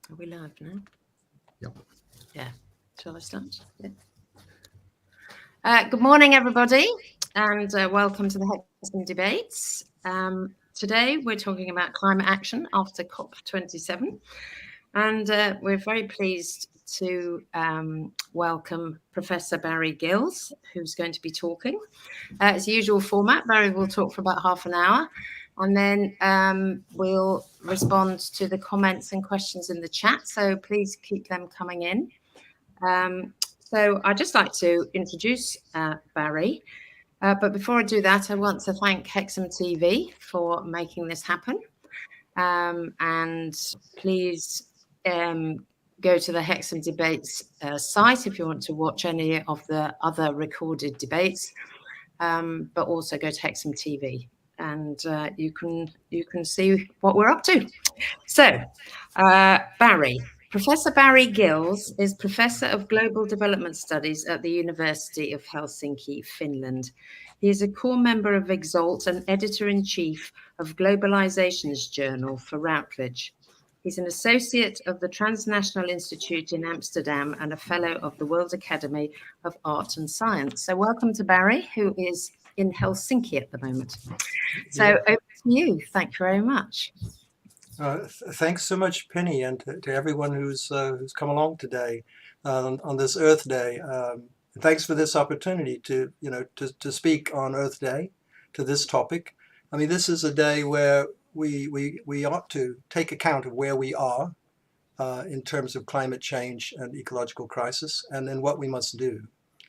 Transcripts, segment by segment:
Are we live now? Yep. Yeah. Shall I start? Yeah. Good morning, everybody, and welcome to the Hexham debates. Today, we're talking about climate action after COP27, and we're very pleased to welcome Professor Barry Gillis, who's going to be talking. It's the usual format. Barry will talk for about half an hour, and then we'll respond to the comments and questions in the chat. So please keep them coming in. So I'd just like to introduce Barry. But before I do that, I want to thank Hexham TV for making this happen. And please go to the Hexham Debates site if you want to watch any of the other recorded debates. But also go to Hexham TV, and you can see what we're up to. So, Barry. Professor Barry Gillis is Professor of Global Development Studies at the University of Helsinki, Finland. He is a core member of Exalt and Editor-in-Chief of Globalization's Journal for Routledge. He's an associate of the Transnational Institute in Amsterdam and a fellow of the World Academy of Art and Science. So welcome to Barry, who is in Helsinki at the moment. So over to you. Thank you very much. Thanks so much, Penny, and to everyone who's come along today on this Earth Day. Thanks for this opportunity to speak on Earth Day to this topic. I mean, this is a day where we ought to take account of where we are in terms of climate change and ecological crisis, and then what we must do,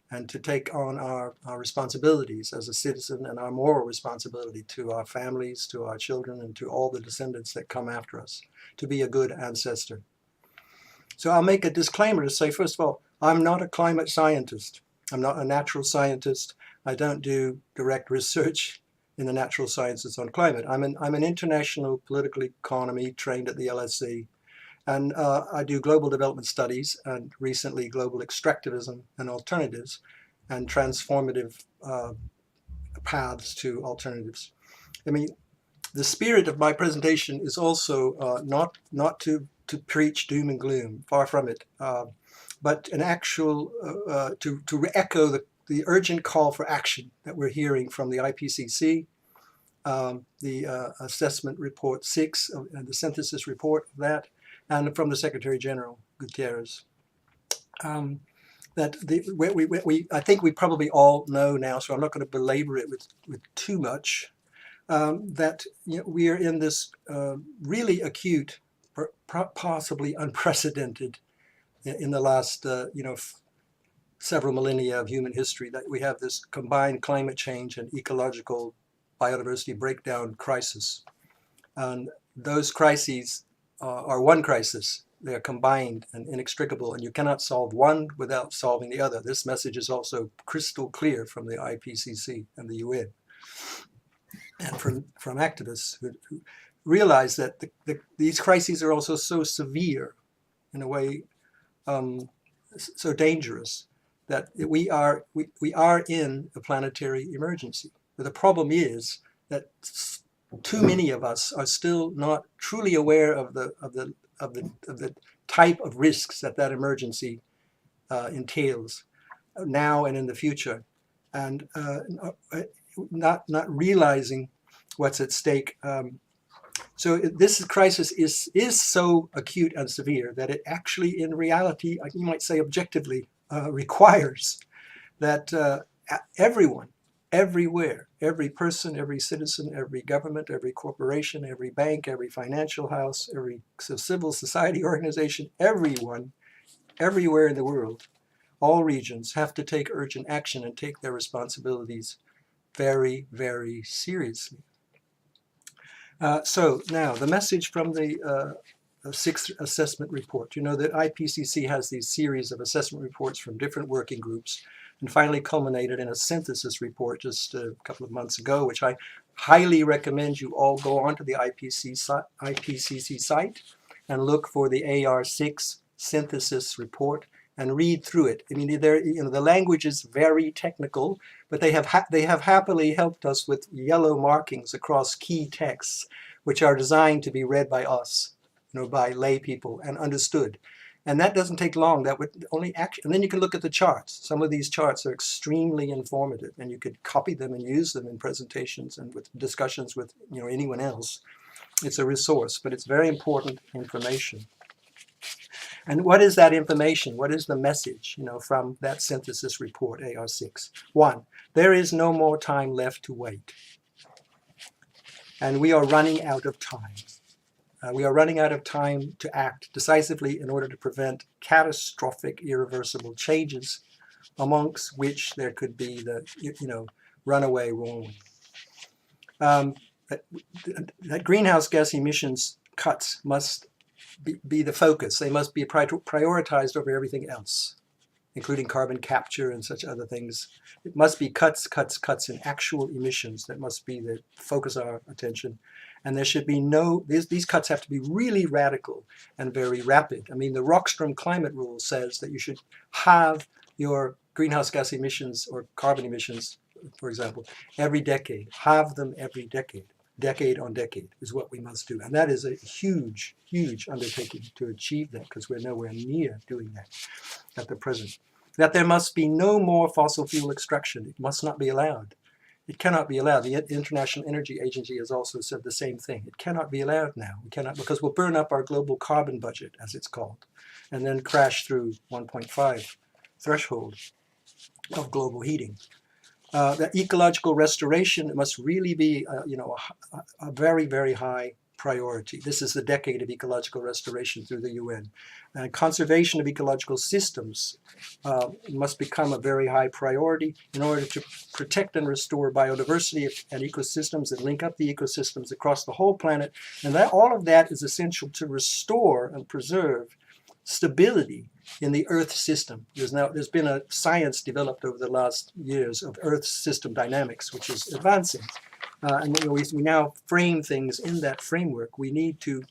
and to take on our responsibilities as a citizen and our moral responsibility to our families, to our children, and to all the descendants that come after us, to be a good ancestor. So I'll make a disclaimer to say, first of all, I'm not a climate scientist. I'm not a natural scientist. I don't do direct research in the natural sciences on climate. I'm an international political economy trained at the LSE. And I do global development studies and recently global extractivism and alternatives and transformative paths to alternatives. I mean, the spirit of my presentation is also not to preach doom and gloom, far from it, but an actual, to echo the urgent call for action that we're hearing from the IPCC, the assessment report 6 and the synthesis report of that, and from the Secretary General, Guterres. I think we probably all know now, so I'm not going to belabor it with too much, that we are in this really acute, possibly unprecedented in the last several millennia of human history, that we have this combined climate change and ecological biodiversity breakdown crisis. And those crises are one crisis. They are combined and inextricable, and you cannot solve one without solving the other. This message is also crystal clear from the IPCC and the UN, and from activists who realize that these crises are also so severe, in a way, so dangerous, that we are in a planetary emergency. But the problem is that too many of us are still not truly aware of the type of risks that emergency entails now and in the future, and not realizing what's at stake. So this crisis is so acute and severe that it actually, in reality, you might say objectively, requires that everyone, everywhere, every person, every citizen, every government, every corporation, every bank, every financial house, every civil society organization, everyone, everywhere in the world, all regions have to take urgent action and take their responsibilities very, very seriously. So now the message from the sixth assessment report. You know that IPCC has these series of assessment reports from different working groups, and finally culminated in a synthesis report just a couple of months ago, which I highly recommend you all go onto the IPCC site and look for the AR6 synthesis report and read through it. I mean, the language is very technical, but they have happily helped us with yellow markings across key texts, which are designed to be read by us, by lay people and understood. And that doesn't take long. That would only act, and then you can look at the charts. Some of these charts are extremely informative, and you could copy them and use them in presentations and with discussions with anyone else. It's a resource, but it's very important information. And what is that information? What is the message, from that synthesis report, AR6? 1, there is no more time left to wait. And we are running out of time. We are running out of time to act decisively in order to prevent catastrophic, irreversible changes, amongst which there could be the, runaway warming. That greenhouse gas emissions cuts must be the focus. They must be prioritized over everything else, including carbon capture and such other things. It must be cuts in actual emissions that must be the focus of our attention. And there should be these cuts have to be really radical and very rapid. I mean, the Rockstrom climate rule says that you should halve your greenhouse gas emissions or carbon emissions, for example, every decade. Halve them every decade. Decade on decade is what we must do. And that is a huge, huge undertaking to achieve that, because we're nowhere near doing that at the present. That there must be no more fossil fuel extraction. It must not be allowed. It cannot be allowed. The International Energy Agency has also said the same thing. It cannot be allowed now. We cannot, because we'll burn up our global carbon budget, as it's called, and then crash through 1.5 threshold of global heating. That ecological restoration must really be, a very, very high priority. This is the decade of ecological restoration through the UN. Conservation of ecological systems must become a very high priority in order to protect and restore biodiversity and ecosystems and link up the ecosystems across the whole planet. And all of that is essential to restore and preserve stability in the Earth system. There's been a science developed over the last years of Earth system dynamics, which is advancing. And we now frame things in that framework. We need to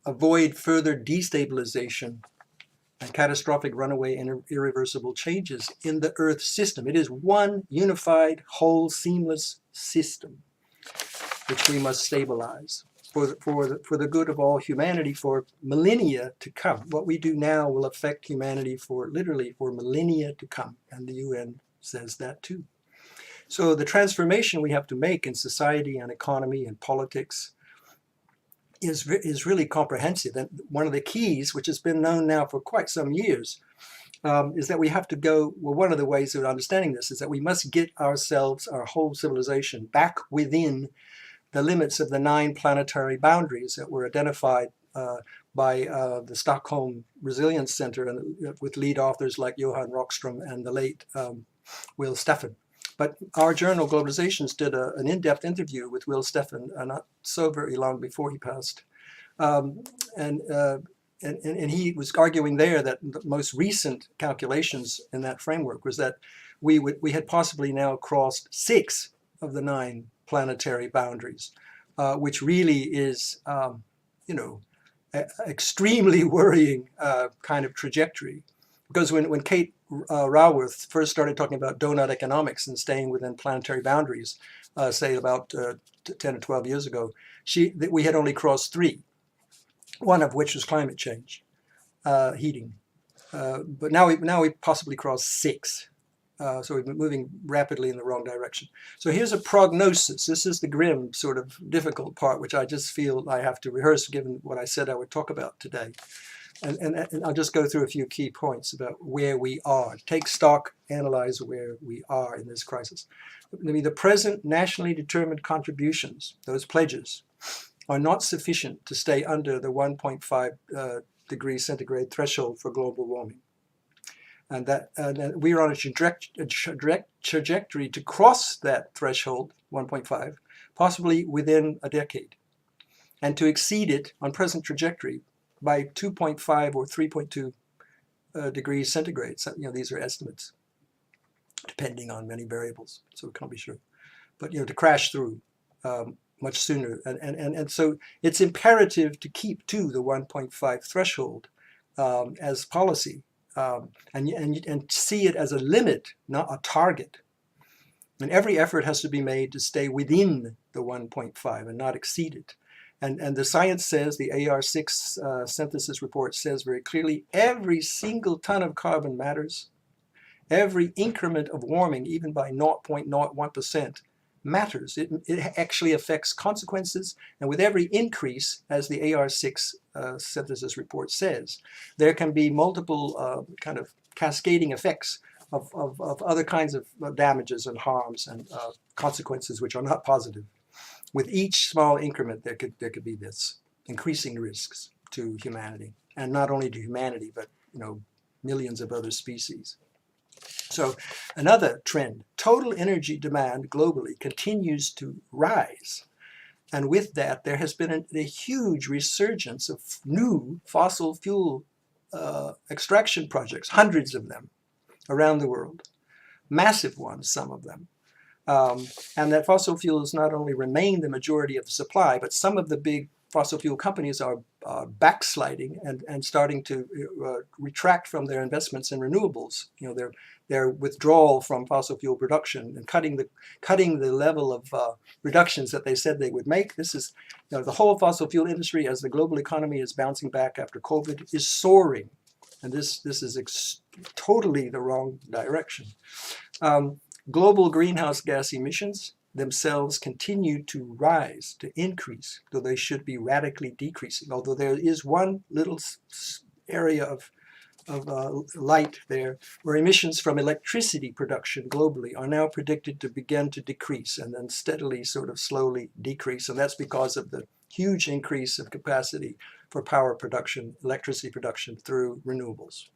avoid further destabilization and catastrophic runaway and irreversible changes in the Earth system. It is one unified, whole, seamless system which we must stabilize for the good of all humanity for millennia to come. What we do now will affect humanity literally for millennia to come, and the UN says that too. So the transformation we have to make in society and economy and politics is really comprehensive. And one of the keys, which has been known now for quite some years, is that we have to go, one of the ways of understanding this is that we must get ourselves, our whole civilization, back within the limits of the 9 planetary boundaries that were identified by the Stockholm Resilience Center, and with lead authors like Johan Rockstrom and the late Will Steffen. But our journal, Globalizations, did an in-depth interview with Will Steffen not so very long before he passed. And he was arguing there that the most recent calculations in that framework was that we had possibly now crossed 6 of the 9 planetary boundaries, which really is, extremely worrying kind of trajectory. Because when Kate Raworth first started talking about donut economics and staying within planetary boundaries, say about 10 or 12 years ago, we had only crossed 3, one of which was climate change, heating. But now we possibly crossed 6. So we've been moving rapidly in the wrong direction. So here's a prognosis. This is the grim, sort of difficult part, which I just feel I have to rehearse given what I said I would talk about today. And I'll just go through a few key points about where we are. Take stock, analyze where we are in this crisis. I mean, the present nationally determined contributions, those pledges, are not sufficient to stay under the 1.5 degrees centigrade threshold for global warming. And that we are on a trajectory to cross that threshold, 1.5, possibly within a decade, and to exceed it on present trajectory by 2.5 or 3.2 degrees centigrade. So, these are estimates, depending on many variables, so we can't be sure. But to crash through much sooner, and so it's imperative to keep to the 1.5 threshold as policy. And see it as a limit, not a target. And every effort has to be made to stay within the 1.5 and not exceed it. And the science says, the AR6 synthesis report says very clearly, every single ton of carbon matters. Every increment of warming, even by 0.01%, matters. It actually affects consequences. And with every increase, as the AR6 synthesis report says, there can be multiple kind of cascading effects of other kinds of damages and harms and consequences which are not positive. With each small increment, there could be this increasing risks to humanity, and not only to humanity, but millions of other species. So another trend: total energy demand globally continues to rise, and with that, there has been a huge resurgence of new fossil fuel extraction projects, hundreds of them around the world, massive ones, some of them. And that fossil fuels not only remain the majority of the supply, but some of the big fossil fuel companies are backsliding and starting to retract from their investments in renewables. Their withdrawal from fossil fuel production and cutting the level of reductions that they said they would make. This is the whole fossil fuel industry, as the global economy is bouncing back after COVID, is soaring, and this is totally the wrong direction. Global greenhouse gas emissions themselves continue to rise, to increase, though they should be radically decreasing. Although there is one little area of light there, where emissions from electricity production globally are now predicted to begin to decrease and then steadily, sort of slowly decrease. And that's because of the huge increase of capacity for power production, electricity production through renewables.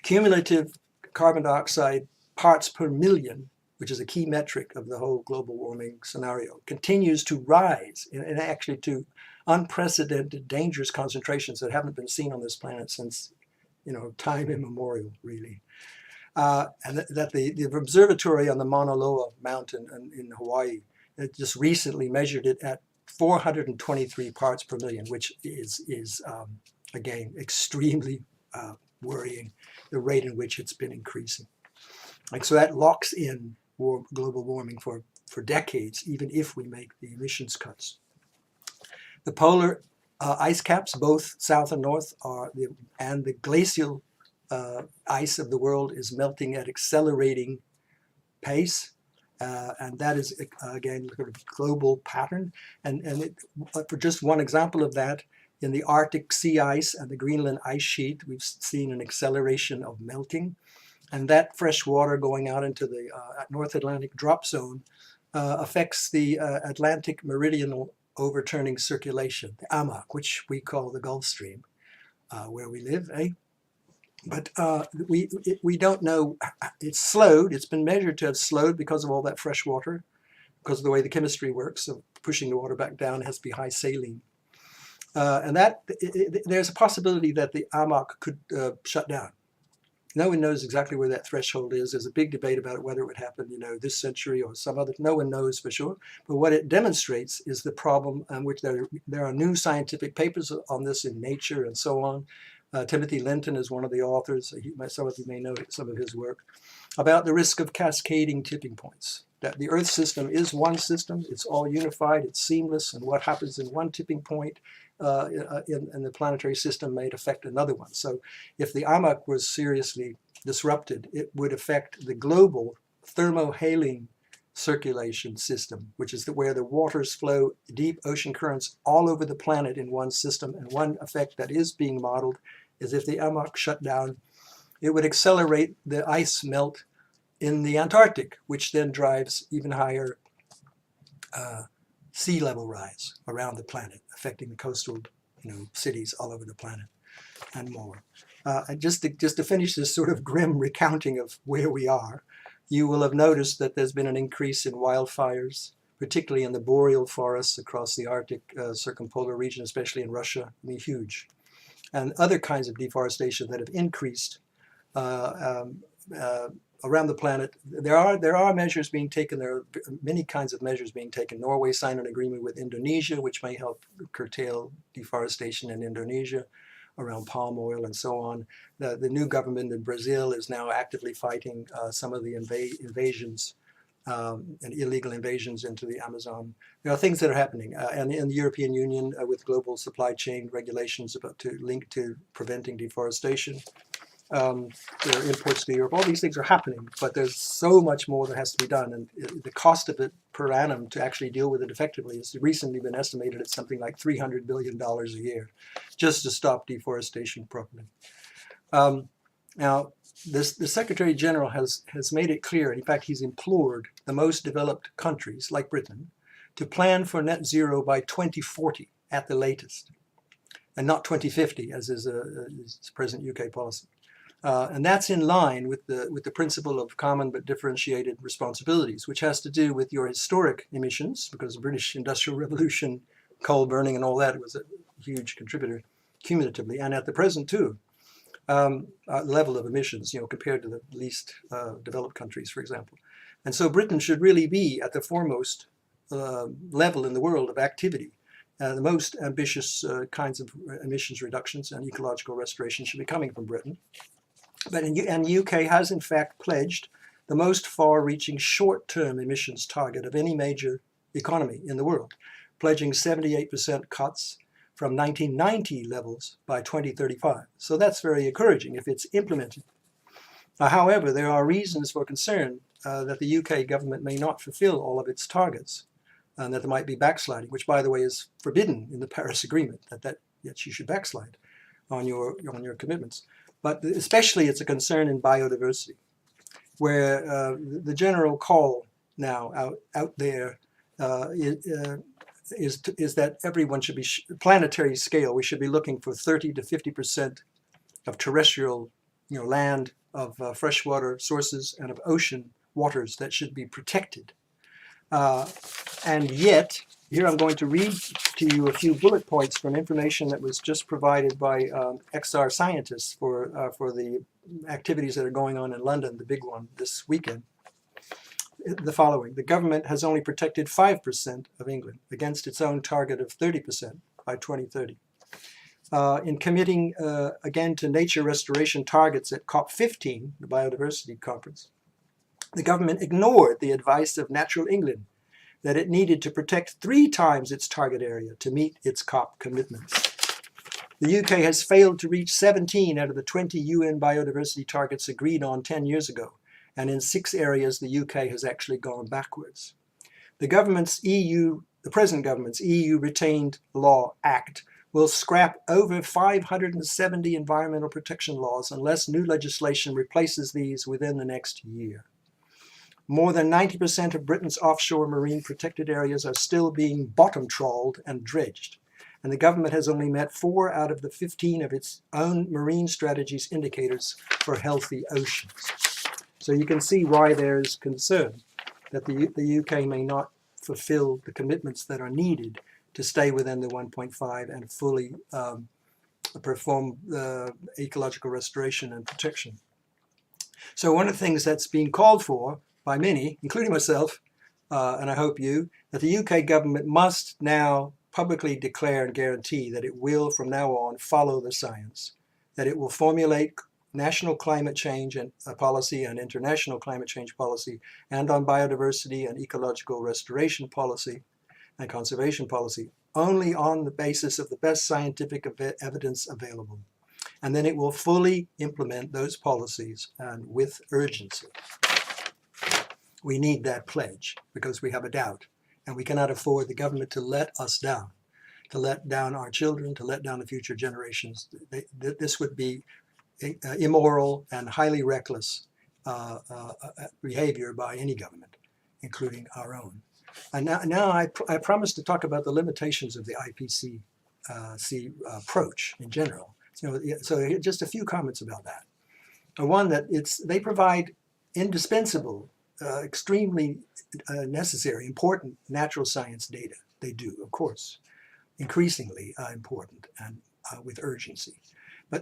Cumulative carbon dioxide parts per million, which is a key metric of the whole global warming scenario, continues to rise, and actually to unprecedented, dangerous concentrations that haven't been seen on this planet since, time immemorial, really. And that the observatory on the Mauna Loa mountain in Hawaii just recently measured it at 423 parts per million, which is again, extremely worrying, the rate in which it's been increasing. And so that locks in global warming for decades, even if we make the emissions cuts. The polar ice caps, both south and north, and the glacial ice of the world is melting at accelerating pace. And that is, again, sort of global pattern. And for just one example of that, in the Arctic sea ice and the Greenland ice sheet, we've seen an acceleration of melting. And that fresh water going out into the North Atlantic drop zone affects the Atlantic meridional overturning circulation, the AMOC, which we call the Gulf Stream, where we live, eh? But we don't know. It's slowed. It's been measured to have slowed because of all that fresh water, because of the way the chemistry works of pushing the water back down. It has to be high saline. And there's a possibility that the AMOC could shut down. No one knows exactly where that threshold is. There's a big debate about whether it would happen, this century or some other. No one knows for sure. But what it demonstrates is the problem, which there are new scientific papers on this in Nature and so on. Timothy Linton is one of the authors. Some of you may know some of his work about the risk of cascading tipping points. That the Earth system is one system. It's all unified. It's seamless. And what happens in one tipping point in the planetary system may affect another one. So if the AMOC was seriously disrupted, it would affect the global thermohaline circulation system, which is where the waters flow, deep ocean currents all over the planet in one system. And one effect that is being modeled is if the AMOC shut down, it would accelerate the ice melt in the Antarctic, which then drives even higher sea level rise around the planet, affecting the coastal, cities all over the planet and more. And just to finish this sort of grim recounting of where we are, you will have noticed that there's been an increase in wildfires, particularly in the boreal forests across the Arctic circumpolar region, especially in Russia. I mean, huge. And other kinds of deforestation that have increased around the planet. There are measures being taken. There are many kinds of measures being taken. Norway signed an agreement with Indonesia, which may help curtail deforestation in Indonesia around palm oil and so on. The new government in Brazil is now actively fighting some of the invasions and illegal invasions into the Amazon. There are things that are happening, and in the European Union with global supply chain regulations about to link to preventing deforestation. There are imports to Europe. All these things are happening, but there's so much more that has to be done, and the cost of it per annum to actually deal with it effectively has recently been estimated at something like $300 billion a year, just to stop deforestation properly. Now, the Secretary General has made it clear, in fact, he's implored the most developed countries, like Britain, to plan for net zero by 2040 at the latest, and not 2050, as is present UK policy. And that's in line with the principle of common but differentiated responsibilities, which has to do with your historic emissions, because the British Industrial Revolution, coal burning and all that was a huge contributor cumulatively, and at the present too. Level of emissions, compared to the least developed countries, for example. And so Britain should really be at the foremost level in the world of activity. The most ambitious kinds of emissions reductions and ecological restoration should be coming from Britain. And the UK has in fact pledged the most far-reaching short-term emissions target of any major economy in the world, pledging 78% cuts from 1990 levels by 2035. So that's very encouraging if it's implemented. However, there are reasons for concern that the UK government may not fulfill all of its targets, and that there might be backsliding, which, by the way, is forbidden in the Paris Agreement, that yet you should backslide on your commitments. But especially it's a concern in biodiversity, where the general call now out there is that everyone should be, planetary scale, we should be looking for 30 to 50% of terrestrial land, of freshwater sources, and of ocean waters that should be protected. And yet, here I'm going to read to you a few bullet points from information that was just provided by XR scientists for the activities that are going on in London, the big one this weekend. The following: the government has only protected 5% of England against its own target of 30% by 2030. In committing again to nature restoration targets at COP15, the biodiversity conference, the government ignored the advice of Natural England that it needed to protect 3 times its target area to meet its COP commitments. The UK has failed to reach 17 out of the 20 UN biodiversity targets agreed on 10 years ago, and in 6 areas the UK has actually gone backwards. The present government's EU Retained Law Act will scrap over 570 environmental protection laws unless new legislation replaces these within the next year. More than 90% of Britain's offshore marine protected areas are still being bottom trawled and dredged, and the government has only met 4 out of the 15 of its own marine strategies indicators for healthy oceans. So you can see why there's concern that the UK may not fulfill the commitments that are needed to stay within the 1.5 and fully perform ecological restoration and protection. So one of the things that's being called for by many, including myself, and I hope you, that the UK government must now publicly declare and guarantee that it will from now on follow the science, that it will formulate national climate change and policy and international climate change policy, and on biodiversity and ecological restoration policy and conservation policy, only on the basis of the best scientific evidence available. And then it will fully implement those policies and with urgency. We need that pledge because we have a doubt, and we cannot afford the government to let us down, to let down our children, to let down the future generations. This would be immoral and highly reckless behavior by any government, including our own. And now I promised to talk about the limitations of the IPCC approach in general. So just a few comments about that. One, that they provide indispensable, extremely necessary, important natural science data. They do, of course, increasingly important and with urgency.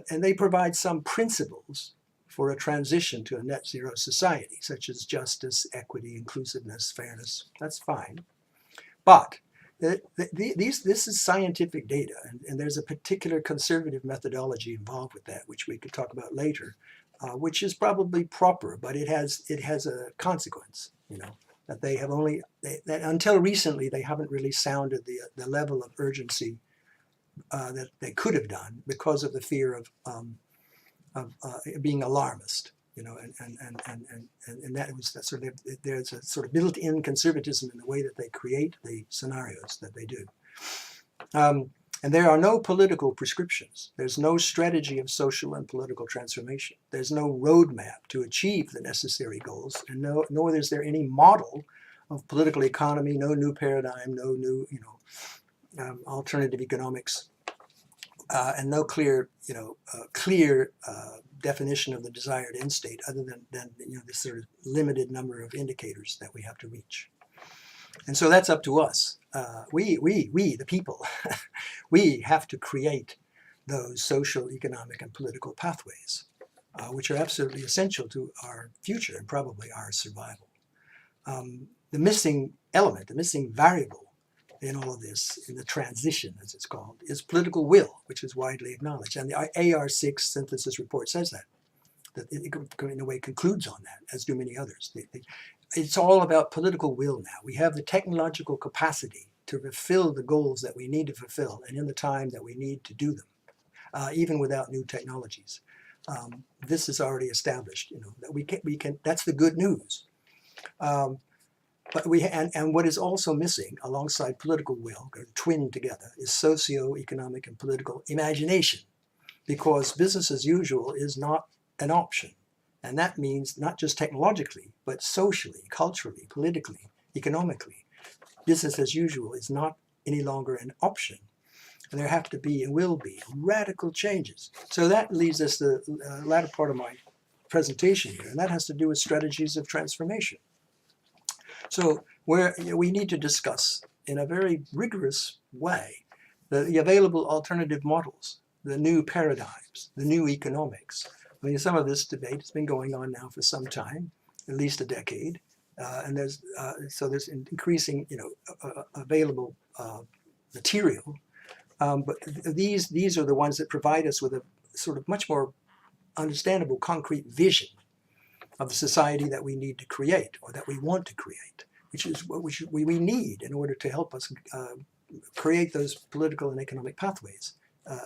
And they provide some principles for a transition to a net zero society, such as justice, equity, inclusiveness, fairness. That's fine. But this is scientific data, and there's a particular conservative methodology involved with that, which we could talk about later, which is probably proper, but it has a consequence. that they have only, that until recently, they haven't really sounded the level of urgency that they could have done because of the fear of being alarmist, you know, and that was that sort of, there's a sort of built-in conservatism in the way that they create the scenarios that they do. And there are no political prescriptions. There's no strategy of social and political transformation. There's no roadmap to achieve the necessary goals, and nor is there any model of political economy, no new paradigm, no new, you know, alternative economics, and no clear, you know, definition of the desired end state, other than you know, this sort of limited number of indicators that we have to reach. And so that's up to us. We the people, we have to create those social, economic, and political pathways, which are absolutely essential to our future and probably our survival. The missing element, the missing variable in all of this, in the transition, as it's called, is political will, which is widely acknowledged. And the AR6 synthesis report says that it in a way concludes on that, as do many others. It's all about political will now. We have the technological capacity to fulfill the goals that we need to fulfill, and in the time that we need to do them, even without new technologies. This is already established, you know, that we can. That's the good news. But and what is also missing, alongside political will, twinned together, is socio-economic and political imagination, because business as usual is not an option. And that means not just technologically, but socially, culturally, politically, economically. Business as usual is not any longer an option. And there have to be and will be radical changes. So that leads us to the latter part of my presentation here, and that has to do with strategies of transformation. So we need to discuss in a very rigorous way the available alternative models, the new paradigms, the new economics. I mean, some of this debate has been going on now for some time, at least a decade, and there's increasing, you know, available material. But these are the ones that provide us with a sort of much more understandable, concrete vision of the society that we need to create, or that we want to create, which is what we need in order to help us create those political and economic pathways.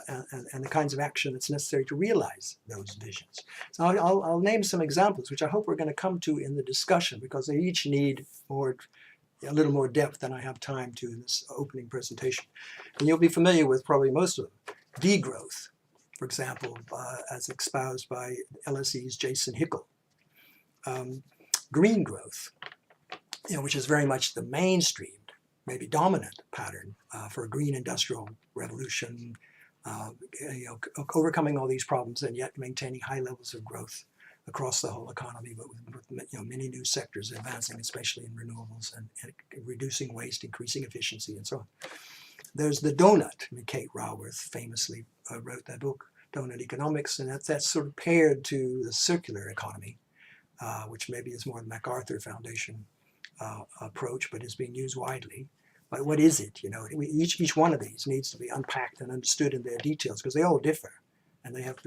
And the kinds of action that's necessary to realize those visions. So I'll name some examples, which I hope we're going to come to in the discussion, because they each need a little more depth than I have time to in this opening presentation. And you'll be familiar with probably most of them. Degrowth, for example, as espoused by LSE's Jason Hickel. Green growth, you know, which is very much the mainstreamed, maybe dominant pattern for a green industrial revolution, you know, overcoming all these problems and yet maintaining high levels of growth across the whole economy, but with you know, many new sectors advancing, especially in renewables, and reducing waste, increasing efficiency, and so on. There's the donut. I mean, Kate Raworth famously wrote that book, Donut Economics, and that's sort of paired to the circular economy, which maybe is more the MacArthur Foundation approach, but is being used widely. But what is it? You know, each one of these needs to be unpacked and understood in their details, because they all differ, and they have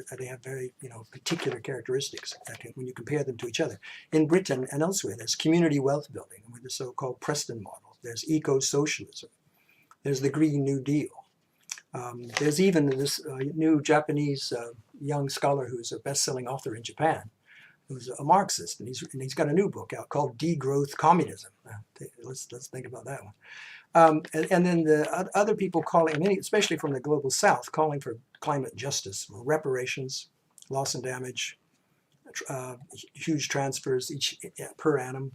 very, you know, particular characteristics that when you compare them to each other. In Britain and elsewhere, there's community wealth building with the so-called Preston model. There's eco-socialism. There's the Green New Deal. There's even this new Japanese young scholar who's a best-selling author in Japan, who's a Marxist, and he's got a new book out called Degrowth Communism. Let's think about that one. And then the other people calling, especially from the global south, calling for climate justice, reparations, loss and damage, huge transfers per annum,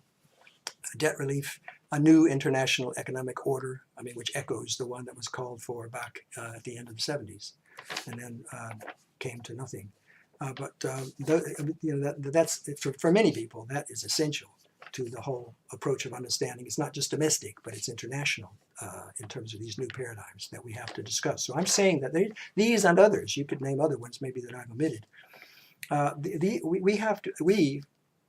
debt relief, a new international economic order, which echoes the one that was called for back at the end of the 70s, and then came to nothing. That's for many people, that is essential to the whole approach of understanding. It's not just domestic, but it's international in terms of these new paradigms that we have to discuss. So I'm saying that these and others, you could name other ones maybe that I've omitted. We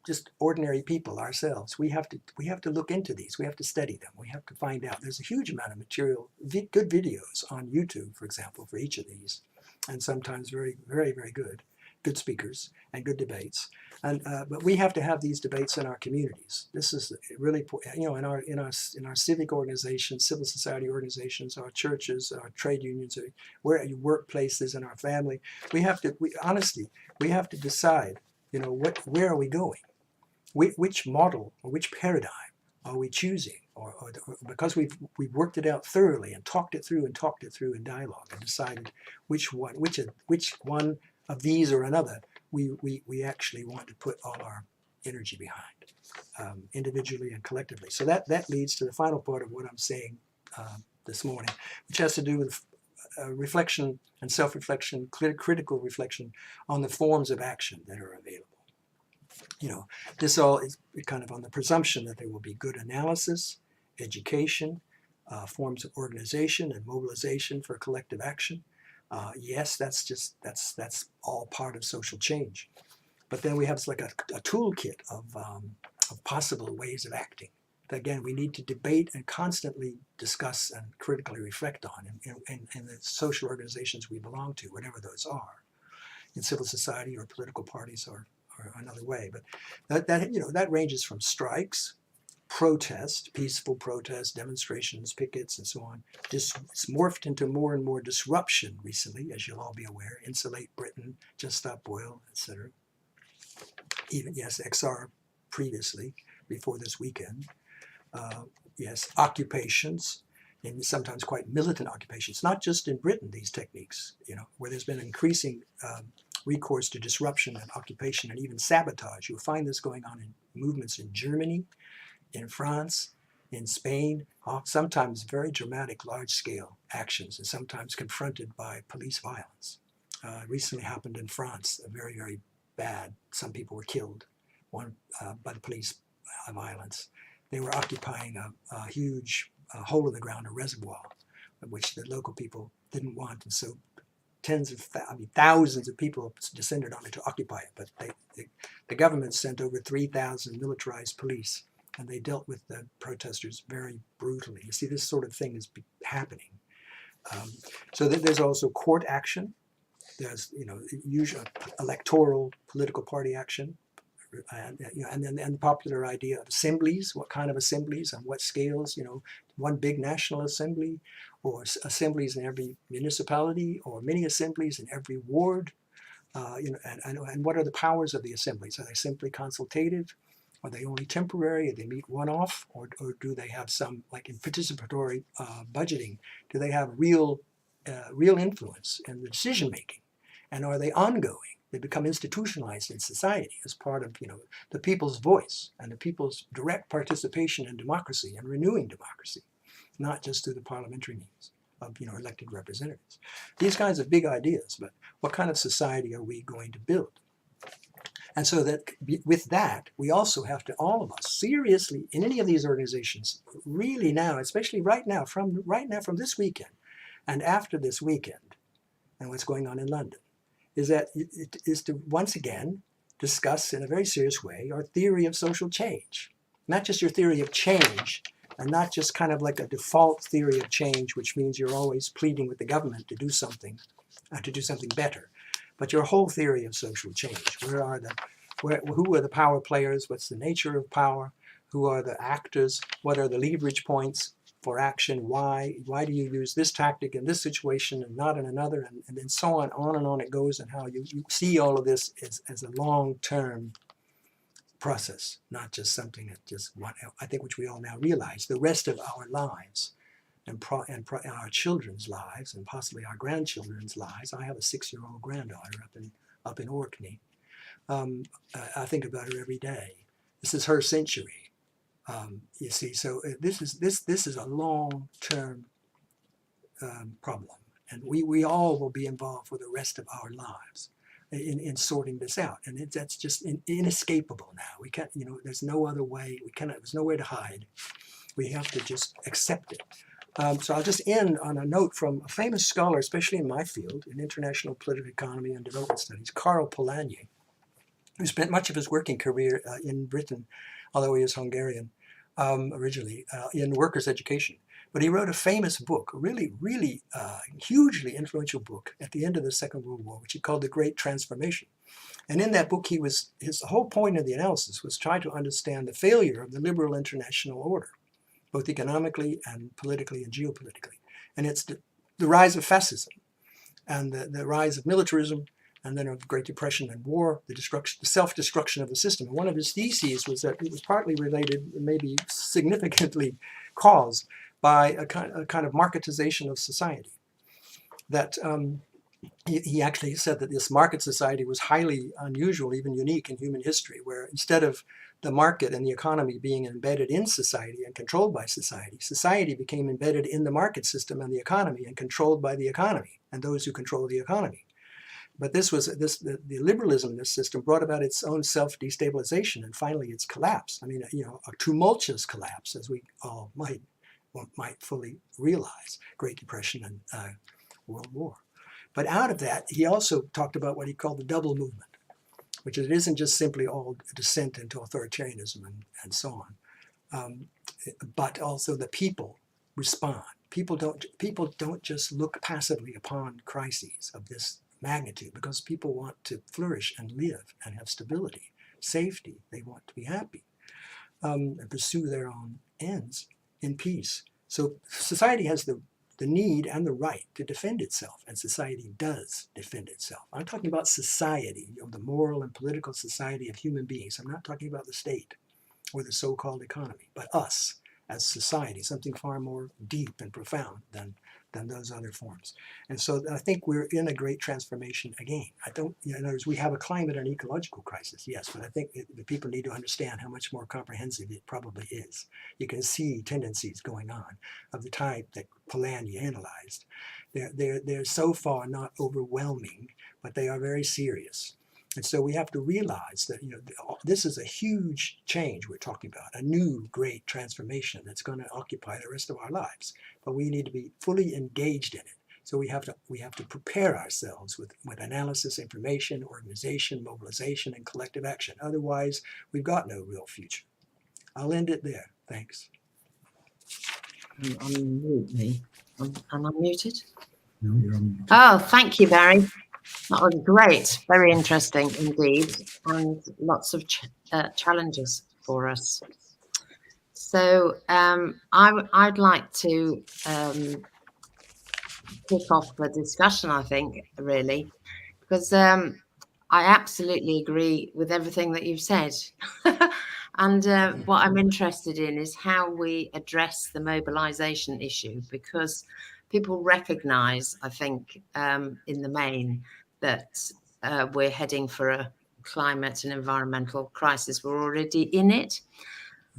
just ordinary people ourselves, we have to look into these. We have to study them. We have to find out. There's a huge amount of material, good videos on YouTube, for example, for each of these, and sometimes very, very, very good. good speakers and good debates. But we have to have these debates in our communities. This is really, in our civic organizations, civil society organizations, our churches, our trade unions, where your workplaces, and our family. We have to decide, where are we going? Which model or which paradigm are we choosing? Or because we've worked it out thoroughly and talked it through in dialogue and decided which one of these or another we actually want to put all our energy behind, individually and collectively. So that leads to the final part of what I'm saying this morning, which has to do with reflection and self-reflection, critical reflection on the forms of action that are available. This all is kind of on the presumption that there will be good analysis, education, forms of organization and mobilization for collective action. Yes, that's all part of social change. But then we have like a toolkit of possible ways of acting. Again, we need to debate and constantly discuss and critically reflect on in the social organizations we belong to, whatever those are, in civil society or political parties or another way. But that ranges from strikes, protest, peaceful protest, demonstrations, pickets, and so on. It's morphed into more and more disruption recently, as you'll all be aware. Insulate Britain, Just Stop Oil, etc. Even, yes, XR previously, before this weekend. Yes, occupations, and sometimes quite militant occupations, not just in Britain, these techniques, where there's been increasing recourse to disruption and occupation and even sabotage. You'll find this going on in movements in Germany, in France, in Spain, sometimes very dramatic, large-scale actions, and sometimes confronted by police violence. Recently happened in France, very, very bad. Some people were killed by the police violence. They were occupying a huge hole in the ground, a reservoir, which the local people didn't want, and so thousands of people descended on it to occupy it. But the government sent over 3,000 militarized police, and they dealt with the protesters very brutally. You see, this sort of thing is happening. So there's also court action. There's usual electoral political party action, and then the popular idea of assemblies. What kind of assemblies and what scales? One big national assembly, or assemblies in every municipality, or many assemblies in every ward. And what are the powers of the assemblies? Are they simply consultative? Are they only temporary? Do they meet one-off? Or do they have some, like in participatory budgeting, do they have real influence in the decision-making? And are they ongoing? They become institutionalized in society as part of the people's voice and the people's direct participation in democracy and renewing democracy, not just through the parliamentary means of elected representatives. These kinds of big ideas, but what kind of society are we going to build? And so that with that, we also have to, all of us, seriously, in any of these organizations, really now, especially right now, from this weekend and after this weekend, and what's going on in London, is to once again discuss in a very serious way our theory of social change. Not just your theory of change, and not just kind of like a default theory of change, which means you're always pleading with the government to do something better, but your whole theory of social change. Who are the power players? What's the nature of power? Who are the actors? What are the leverage points for action? Why do you use this tactic in this situation and not in another? And then so on and on it goes, and how you see all of this as a long-term process, not just something that just one, I think, which we all now realize, the rest of our lives and our children's lives and possibly our grandchildren's lives. I have a 6-year-old granddaughter up in Orkney. I think about her every day. This is her century. You see, so this is a long-term problem, and we all will be involved for the rest of our lives in sorting this out, and that's just inescapable now. We can't, there's no other way. There's nowhere to hide. We have to just accept it. So I'll just end on a note from a famous scholar, especially in my field, in international political economy and development studies, Karl Polanyi, who spent much of his working career in Britain, although he is Hungarian originally, in workers' education. But he wrote a famous book, a really, really hugely influential book at the end of the Second World War, which he called The Great Transformation. And in that book, his whole point of the analysis was try to understand the failure of the liberal international order, both economically and politically and geopolitically. And it's the rise of fascism and the rise of militarism, and then of the Great Depression and war, the self-destruction of the system. And one of his theses was that it was partly related, maybe significantly caused by a kind of marketization of society. That he actually said that this market society was highly unusual, even unique in human history, where instead of the market and the economy being embedded in society and controlled by society, society became embedded in the market system and the economy and controlled by the economy and those who control the economy. But the liberalism in this system brought about its own self-destabilization and finally its collapse. I mean, a tumultuous collapse, as we all might fully realize, Great Depression and World War. But out of that, he also talked about what he called the double movement, which it isn't just simply all descent into authoritarianism and so on, but also the people respond. People don't just look passively upon crises of this magnitude, because people want to flourish and live and have stability, safety. They want to be happy and pursue their own ends in peace. So society has the need and the right to defend itself, and society does defend itself. I'm talking about society, the moral and political society of human beings. I'm not talking about the state or the so-called economy, but us as society, something far more deep and profound than those other forms. And so I think we're in a great transformation again. In other words, we have a climate and ecological crisis, yes, but I think the people need to understand how much more comprehensive it probably is. You can see tendencies going on of the type that Polanyi analyzed. They're so far not overwhelming, but they are very serious. And so we have to realize that this is a huge change we're talking about, a new great transformation that's going to occupy the rest of our lives. But we need to be fully engaged in it. So we have to prepare ourselves with analysis, information, organization, mobilization, and collective action. Otherwise, we've got no real future. I'll end it there. Thanks. Unmute me. Am I muted? No, you're on. Oh, thank you, Barry. That was great. Very interesting indeed, and lots of challenges for us. So I'd like to kick off the discussion, I think, really, because I absolutely agree with everything that you've said. And what I'm interested in is how we address the mobilization issue, because people recognize, I think, in the main, that we're heading for a climate and environmental crisis. We're already in it,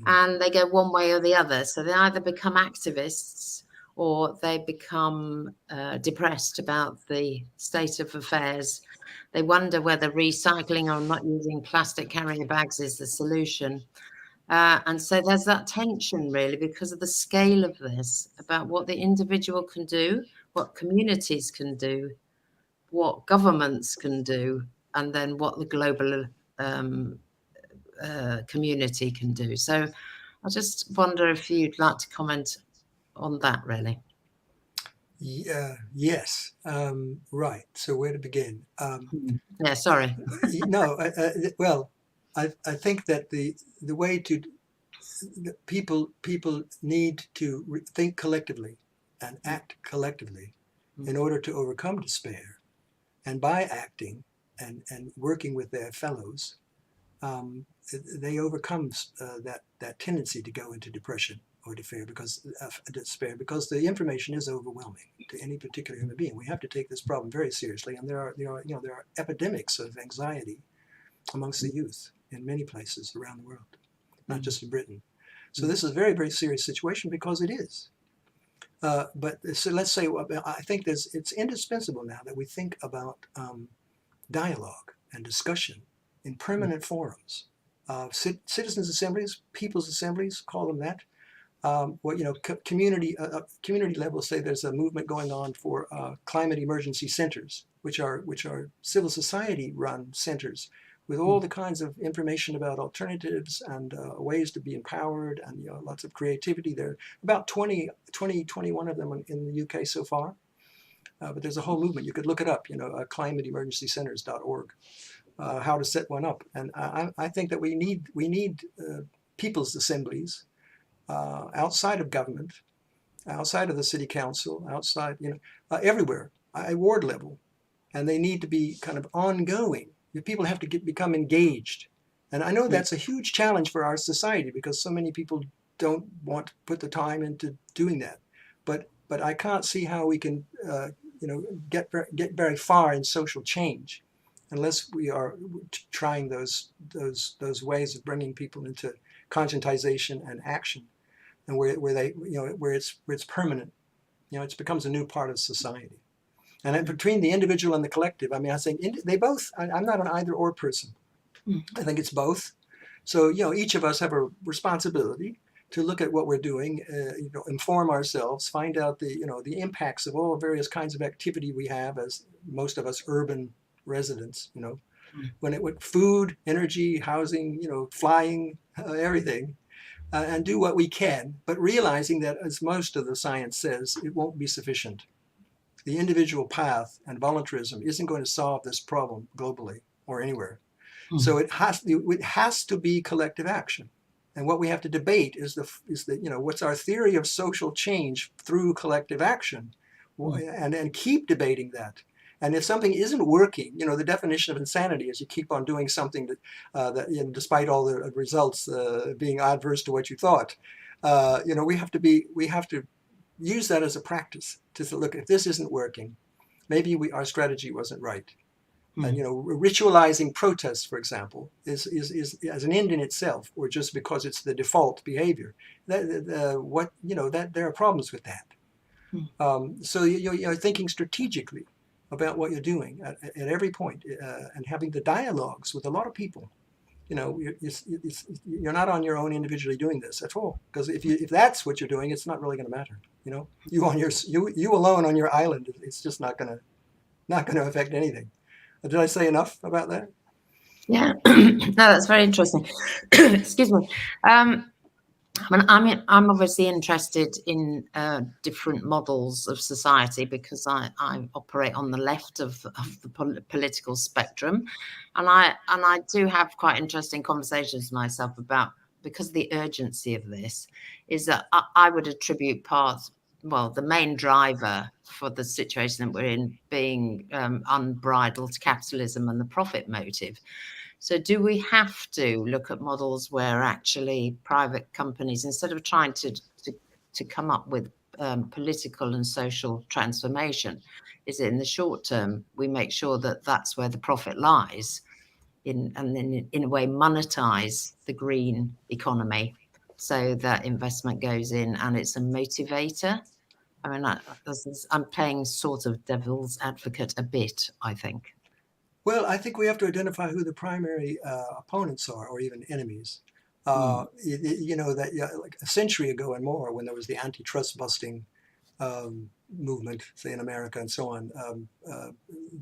and they go one way or the other. So they either become activists or they become depressed about the state of affairs. They wonder whether recycling or not using plastic carrier bags is the solution. And so there's that tension, really, because of the scale of this, about what the individual can do, what communities can do, what governments can do, and then what the global community can do. So I just wonder if you'd like to comment on that, really. Yes. Right. So where to begin? Yeah, sorry. No. Well, I think that the way to people need to think collectively and act collectively in order to overcome despair, and by acting and working with their fellows, they overcome that tendency to go into depression or despair because the information is overwhelming to any particular human being. We have to take this problem very seriously, and there are epidemics of anxiety amongst the youth in many places around the world, not just in Britain. So this is a very, very serious situation, because it is. But so let's say, I think it's indispensable now that we think about dialogue and discussion in permanent forums, citizens' assemblies, people's assemblies, call them that. Community level, say there's a movement going on for climate emergency centers, which are civil society run centers with all the kinds of information about alternatives and ways to be empowered, and lots of creativity. There are about 21 of them in the UK so far. But there's a whole movement. You could look it up, climateemergencycenters.org, how to set one up. And I think that we need people's assemblies outside of government, outside of the city council, outside, everywhere, at ward level. And they need to be kind of ongoing. People have to become engaged. And I know that's a huge challenge for our society because so many people don't want to put the time into doing that. But I can't see how we can get very far in social change unless we are trying those ways of bringing people into conscientization and action, and where it's permanent. It becomes a new part of society. And between the individual and the collective, I think they both. I'm not an either-or person. I think it's both. So each of us have a responsibility to look at what we're doing, inform ourselves, find out the impacts of all various kinds of activity we have as most of us urban residents. When with food, energy, housing, flying, everything, and do what we can, but realizing that, as most of the science says, it won't be sufficient. The individual path and voluntarism isn't going to solve this problem globally or anywhere. So it has to be collective action. And what we have to debate is what's our theory of social change through collective action, and keep debating that. And if something isn't working, the definition of insanity is you keep on doing something that despite all the results being adverse to what you thought. We have to use that as a practice to say, look, if this isn't working, maybe our strategy wasn't right. And ritualizing protests, for example, is as an end in itself, or just because it's the default behavior. There are problems with that. So you're thinking strategically about what you're doing at every point, and having the dialogues with a lot of people. You're not on your own individually doing this at all, because if that's what you're doing, it's not really going to matter. You alone on your island, it's just not going to affect anything. Did I say enough about that? Yeah, no, that's very interesting. Excuse me. I'm obviously interested in different models of society because I operate on the left of the political spectrum, and I do have quite interesting conversations with myself about, because the urgency of this is that I would attribute the main driver for the situation that we're in being unbridled capitalism and the profit motive. So do we have to look at models where actually private companies, instead of trying to come up with political and social transformation, is it in the short term we make sure that that's where the profit lies, and then in a way monetize the green economy so that investment goes in and it's a motivator? I'm playing sort of devil's advocate a bit, I think. Well, I think we have to identify who the primary opponents are, or even enemies. Like a century ago and more, when there was the antitrust busting movement, say in America and so on,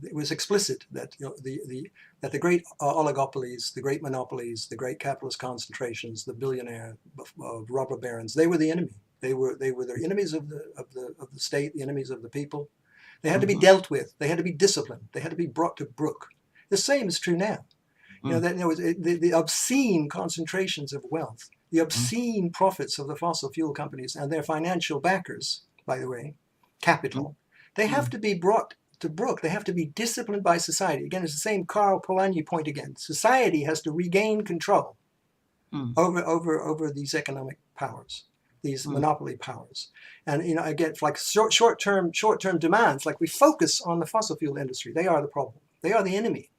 it was explicit that that the great oligopolies, the great monopolies, the great capitalist concentrations, the billionaire robber barons, they were the enemy. They were the enemies of the state, the enemies of the people. They had to be dealt with. They had to be disciplined. They had to be brought to book. The same is true now. The obscene concentrations of wealth, the obscene profits of the fossil fuel companies and their financial backers, by the way, capital, they have to be brought to book. They have to be disciplined by society. Again, it's the same Karl Polanyi point again. Society has to regain control over these economic powers, these monopoly powers. And I get like short-term demands, like we focus on the fossil fuel industry. They are the problem. They are the enemy.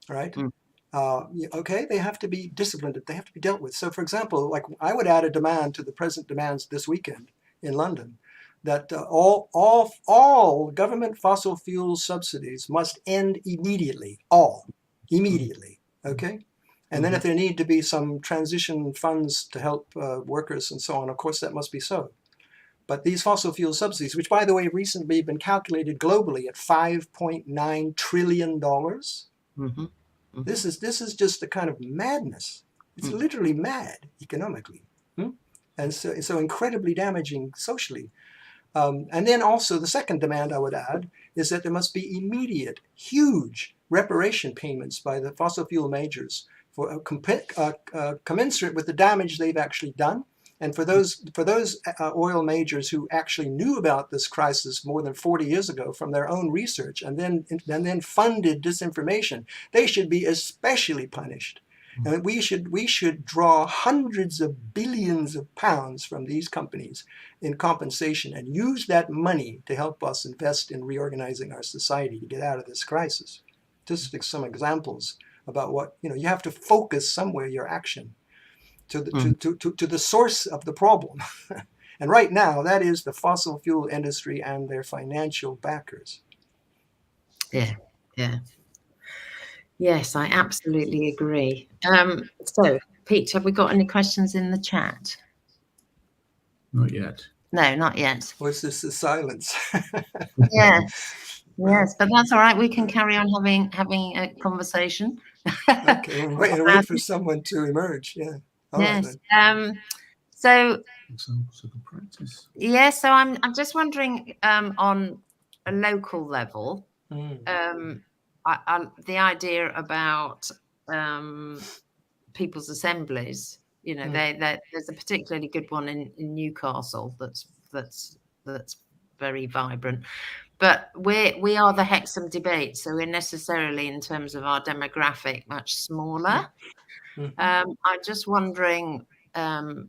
Right? They have to be disciplined. They have to be dealt with. So, for example, like I would add a demand to the present demands this weekend in London that all government fossil fuel subsidies must end immediately. Immediately. Okay. And then if there need to be some transition funds to help workers and so on, of course, that must be so. But these fossil fuel subsidies, which, by the way, recently been calculated globally at $5.9 trillion, This is just a kind of madness. It's literally mad economically, and so incredibly damaging socially. And then also the second demand I would add is that there must be immediate, huge reparation payments by the fossil fuel majors for commensurate with the damage they've actually done. And for those oil majors who actually knew about this crisis more than 40 years ago from their own research and then funded disinformation, they should be especially punished. And we should draw hundreds of billions of pounds from these companies in compensation and use that money to help us invest in reorganizing our society to get out of this crisis. Just some examples about what, you have to focus somewhere your action to the source of the problem. And right now, that is the fossil fuel industry and their financial backers. Yeah. Yes, I absolutely agree. So, Pete, have we got any questions in the chat? Not yet. No, not yet. What's this? The silence. Yes, but that's all right. We can carry on having a conversation. Okay, wait for someone to emerge. Yeah. All yes. Right, so examples of the practice. Yeah. So I'm just wondering on a local level, the idea about people's assemblies. There's a particularly good one in Newcastle that's very vibrant. But we are the Hexham debate, so we're necessarily, in terms of our demographic, much smaller. I'm just wondering,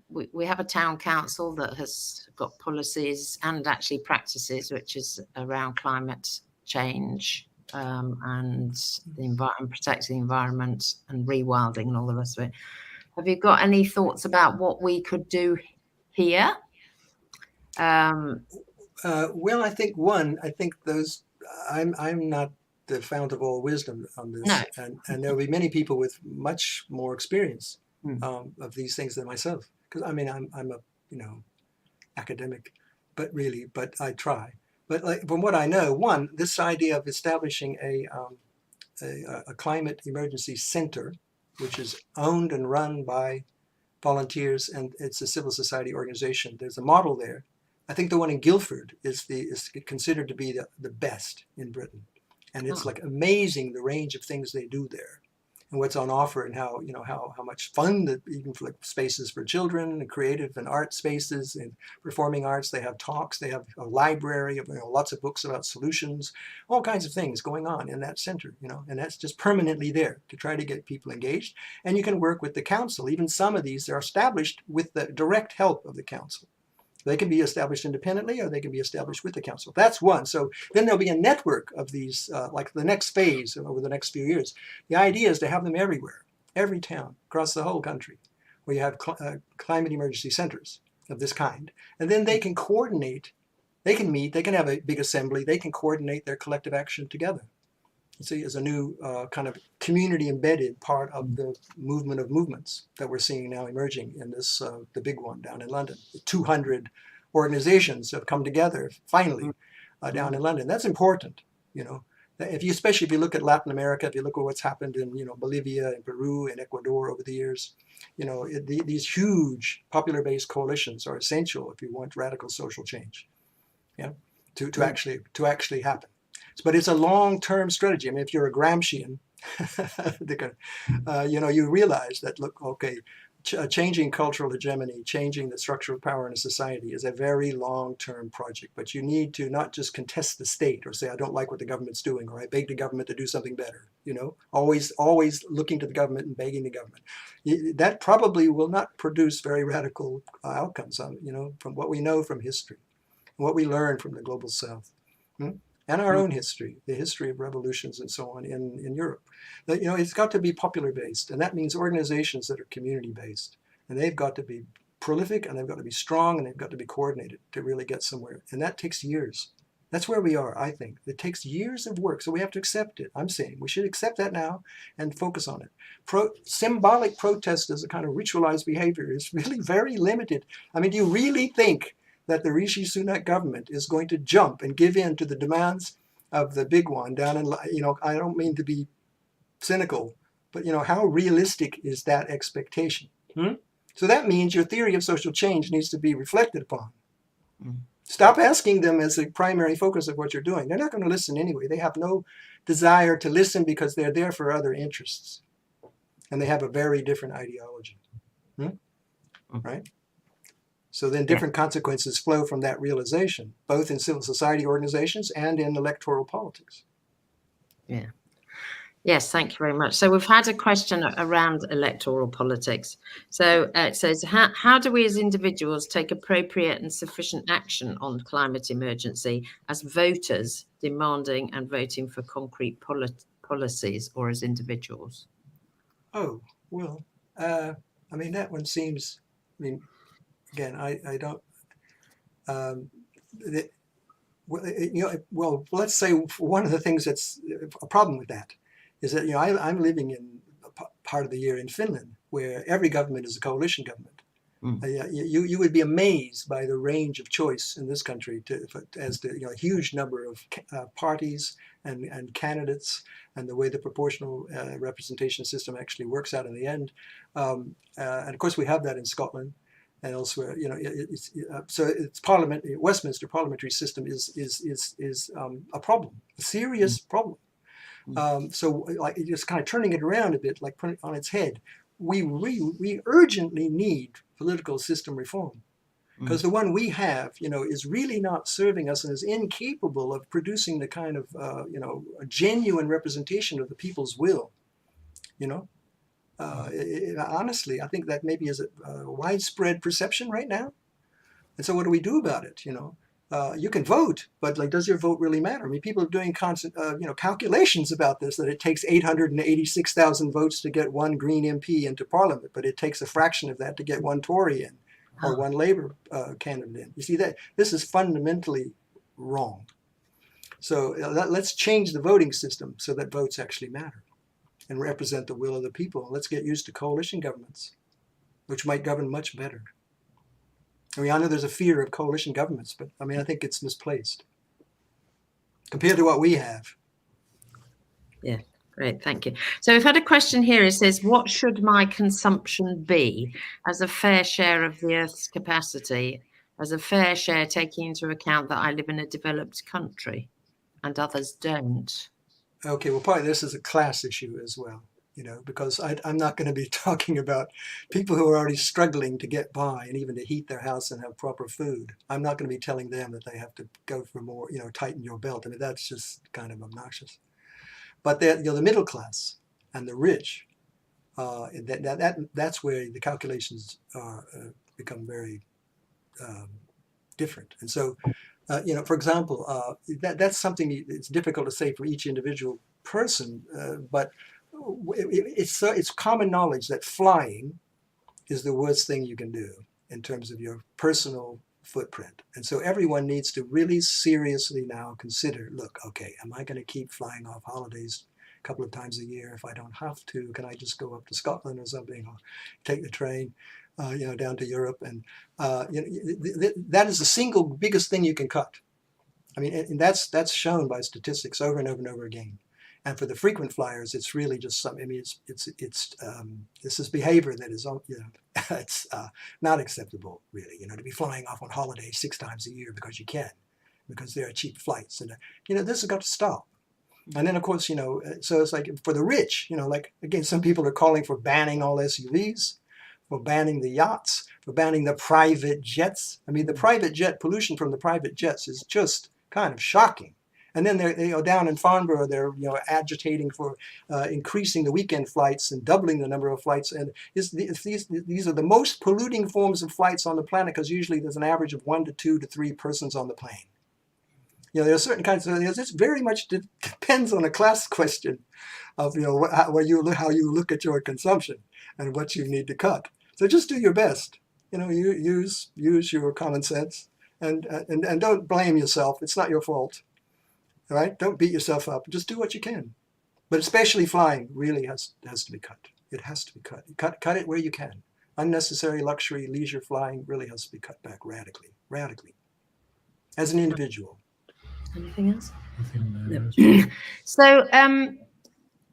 we have a town council that has got policies and actually practices, which is around climate change and protecting the environment and rewilding and all the rest of it. Have you got any thoughts about what we could do here? Well, I think I'm not the fount of all wisdom on this, No. and there'll be many people with much more experience of these things than myself. Because I'm a academic, but I try. But from what I know, this idea of establishing a climate emergency center, which is owned and run by volunteers, and it's a civil society organization. There's a model there. I think the one in Guildford is considered to be the best in Britain, and it's like amazing the range of things they do there, and what's on offer, and how much fun that even for spaces for children and creative and art spaces and performing arts. They have talks, they have a library of lots of books about solutions, all kinds of things going on in that center, and that's just permanently there to try to get people engaged. And you can work with the council. Even some of these are established with the direct help of the council. They can be established independently, or they can be established with the council. That's one. So then there'll be a network of these, like the next phase over the next few years. The idea is to have them everywhere, every town across the whole country, where you have climate emergency centers of this kind. And then they can coordinate, they can meet, they can have a big assembly, they can coordinate their collective action together. See, as a new kind of community embedded part of the movement of movements that we're seeing now emerging in this, the big one down in London. 200 organizations have come together finally down in London. That's important, especially if you look at Latin America, if you look at what's happened in Bolivia and Peru and Ecuador over the years, these huge popular-based coalitions are essential if you want radical social change, to actually happen. But it's a long-term strategy. I mean, if you're a Gramscian, you realize that, changing cultural hegemony, changing the structure of power in a society is a very long-term project. But you need to not just contest the state or say, I don't like what the government's doing, or I beg the government to do something better. Always looking to the government and begging the government. That probably will not produce very radical outcomes, from what we know from history, and what we learn from the global South. And our own history, the history of revolutions and so on in Europe. It's got to be popular-based, and that means organizations that are community-based. And they've got to be prolific, and they've got to be strong, and they've got to be coordinated to really get somewhere. And that takes years. That's where we are, I think. It takes years of work, so we have to accept it. I'm saying we should accept that now and focus on it. Symbolic protest as a kind of ritualized behavior is really very limited. I mean, do you really think that the Rishi Sunak government is going to jump and give in to the demands of the big one down in, I don't mean to be cynical, But how realistic is that expectation? So that means your theory of social change needs to be reflected upon. Stop asking them as the primary focus of what you're doing. They're not going to listen anyway. They have no desire to listen because they're there for other interests. And they have a very different ideology. Right? So then different consequences flow from that realization, both in civil society organizations and in electoral politics. Yeah. Yes, thank you very much. So we've had a question around electoral politics. So it says, how do we as individuals take appropriate and sufficient action on the climate emergency as voters demanding and voting for concrete policies, or as individuals? Oh, well, I mean, that one seems, again, I don't, well, let's say one of the things that's a problem with that is that, I'm living in a part of the year in Finland where every government is a coalition government. You would be amazed by the range of choice in this country as to a huge number of parties and candidates, and the way the proportional representation system actually works out in the end. And of course, we have that in Scotland and elsewhere. So it's Parliament. Westminster parliamentary system is a problem, a serious problem. So like just kind of turning it around a bit, like putting it on its head. We urgently need political system reform, because the one we have, is really not serving us and is incapable of producing the kind of, a genuine representation of the people's will. Honestly, I think that maybe is a widespread perception right now. And so what do we do about it? You can vote, but does your vote really matter? I mean, people are doing constant, calculations about this, that it takes 886,000 votes to get one Green MP into Parliament, but it takes a fraction of that to get one Tory in, or one Labour candidate in. You see that this is fundamentally wrong. So let's change the voting system so that votes actually matter and represent the will of the people. Let's get used to coalition governments, which might govern much better. I mean, I know there's a fear of coalition governments, but I think it's misplaced compared to what we have. Yeah, great, thank you. So we've had a question here. It says, what should my consumption be as a fair share of the Earth's capacity, as a fair share taking into account that I live in a developed country and others don't? Okay, well, probably this is a class issue as well. Because I'm not going to be talking about people who are already struggling to get by and even to heat their house and have proper food. I'm not going to be telling them that they have to go for more, tighten your belt. I mean, that's just kind of obnoxious. But the middle class and the rich, that's where the calculations become very different. And so, for example, that's something it's difficult to say for each individual person, but it's common knowledge that flying is the worst thing you can do in terms of your personal footprint. And so everyone needs to really seriously now consider, look, okay, am I going to keep flying off holidays a couple of times a year? If I don't have to, can I just go up to Scotland or something, or take the train, down to Europe? And that is the single biggest thing you can cut. I mean, and that's shown by statistics over and over and over again. And for the frequent flyers, it's really just something. I mean, this is behavior that is, it's not acceptable, really. To be flying off on holiday 6 times a year because you can, because there are cheap flights, and this has got to stop. And then, of course, so it's like for the rich, like again, some people are calling for banning all SUVs, for banning the yachts, for banning the private jets. I mean, the private jet pollution from the private jets is just kind of shocking. And then they're down in Farnborough, they're agitating for increasing the weekend flights and doubling the number of flights. And these are the most polluting forms of flights on the planet, because usually there's an average of 1 to 2 to 3 persons on the plane. There are certain kinds of, this very much depends on a class question of how you look at your consumption and what you need to cut. So just do your best. Use your common sense, and don't blame yourself. It's not your fault. All right? Don't beat yourself up. Just do what you can. But especially flying really has to be cut. It has to be cut. Cut it where you can. Unnecessary luxury, leisure flying really has to be cut back radically. As an individual. Anything else? I think So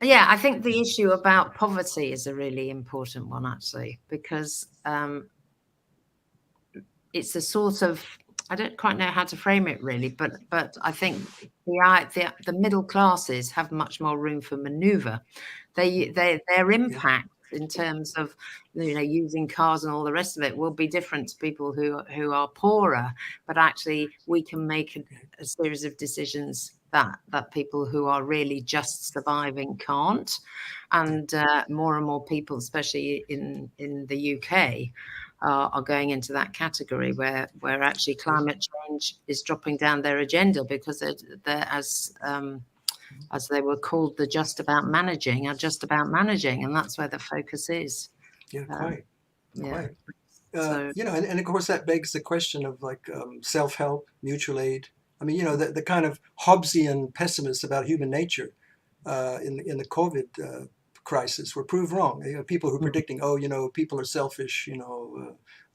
Yeah, I think the issue about poverty is a really important one, actually, because it's a sort of, I don't quite know how to frame it really, but I think the middle classes have much more room for manoeuvre. Their impact in terms of using cars and all the rest of it will be different to people who are poorer, but actually we can make a series of decisions that people who are really just surviving can't, and more and more people, especially in the UK, are going into that category where actually climate change is dropping down their agenda, because they're as they were called, the just about managing, and that's where the focus is. Yeah, quite. Yeah. So, and of course that begs the question of like self-help, mutual aid. I mean, the kind of Hobbesian pessimists about human nature in the COVID crisis were proved wrong. People who are predicting, people are selfish,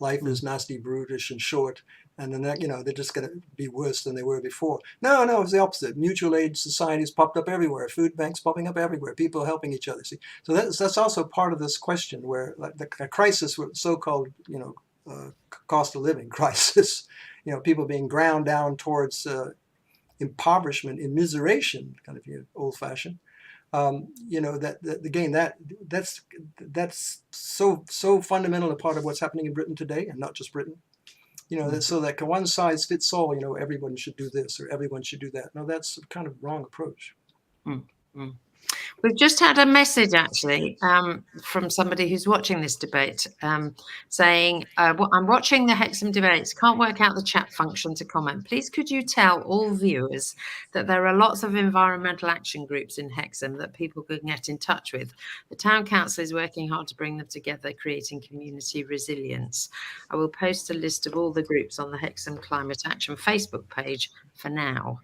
life is nasty, brutish, and short, and then they're just going to be worse than they were before. No, it's the opposite. Mutual aid societies popped up everywhere. Food banks popping up everywhere. People helping each other. See, so that's also part of this question where like the crisis with so-called cost of living crisis, people being ground down towards impoverishment, immiseration, kind of old-fashioned. That's so fundamental a part of what's happening in Britain today, and not just Britain. So that one size fits all. Everyone should do this or everyone should do that. No, that's a kind of wrong approach. Mm-hmm. We've just had a message actually from somebody who's watching this debate saying, I'm watching the Hexham debates, can't work out the chat function to comment. Please could you tell all viewers that there are lots of environmental action groups in Hexham that people can get in touch with. The town council is working hard to bring them together, creating community resilience. I will post a list of all the groups on the Hexham Climate Action Facebook page for now.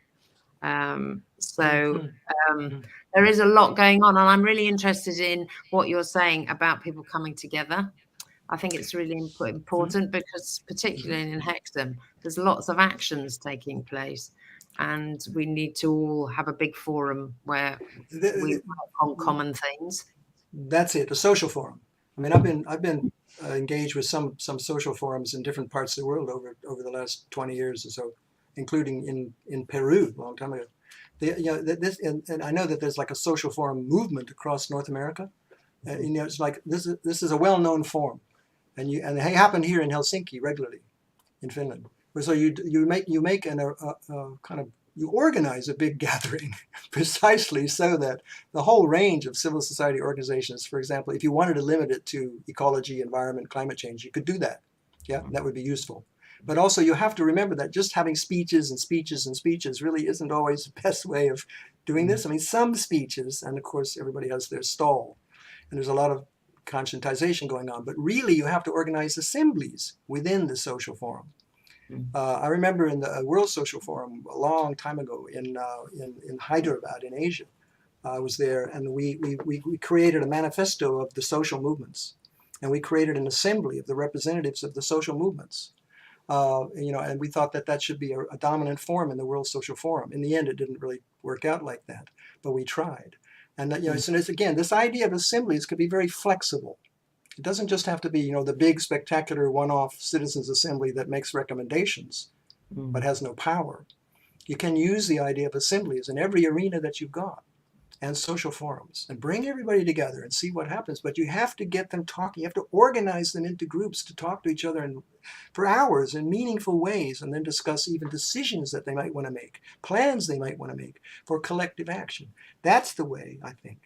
There is a lot going on, and I'm really interested in what you're saying about people coming together. I think it's really important because particularly in Hexham, there's lots of actions taking place, and we need to all have a big forum where we work on common things. That's it, a social forum. I mean, I've been engaged with some social forums in different parts of the world over the last 20 years or so, including in Peru a long time ago. And I know that there's like a social forum movement across North America. It's like this is a well-known forum, and they happen here in Helsinki regularly, in Finland. So you organize a big gathering precisely so that the whole range of civil society organizations, for example, if you wanted to limit it to ecology, environment, climate change, you could do that. Yeah, that would be useful. But also you have to remember that just having speeches and speeches and speeches really isn't always the best way of doing this. I mean, some speeches, and of course everybody has their stall, and there's a lot of conscientization going on, but really you have to organize assemblies within the social forum. I remember in the World Social Forum a long time ago in Hyderabad in Asia, I was there, and we created a manifesto of the social movements, and we created an assembly of the representatives of the social movements. And we thought that should be a dominant form in the World Social Forum. In the end, it didn't really work out like that, but we tried. And so again, this idea of assemblies could be very flexible. It doesn't just have to be, the big, spectacular, one-off citizens' assembly that makes recommendations, but has no power. You can use the idea of assemblies in every arena that you've got, and social forums, and bring everybody together and see what happens. But you have to get them talking. You have to organize them into groups to talk to each other for hours in meaningful ways, and then discuss even decisions that they might want to make, plans they might want to make for collective action. That's the way, I think.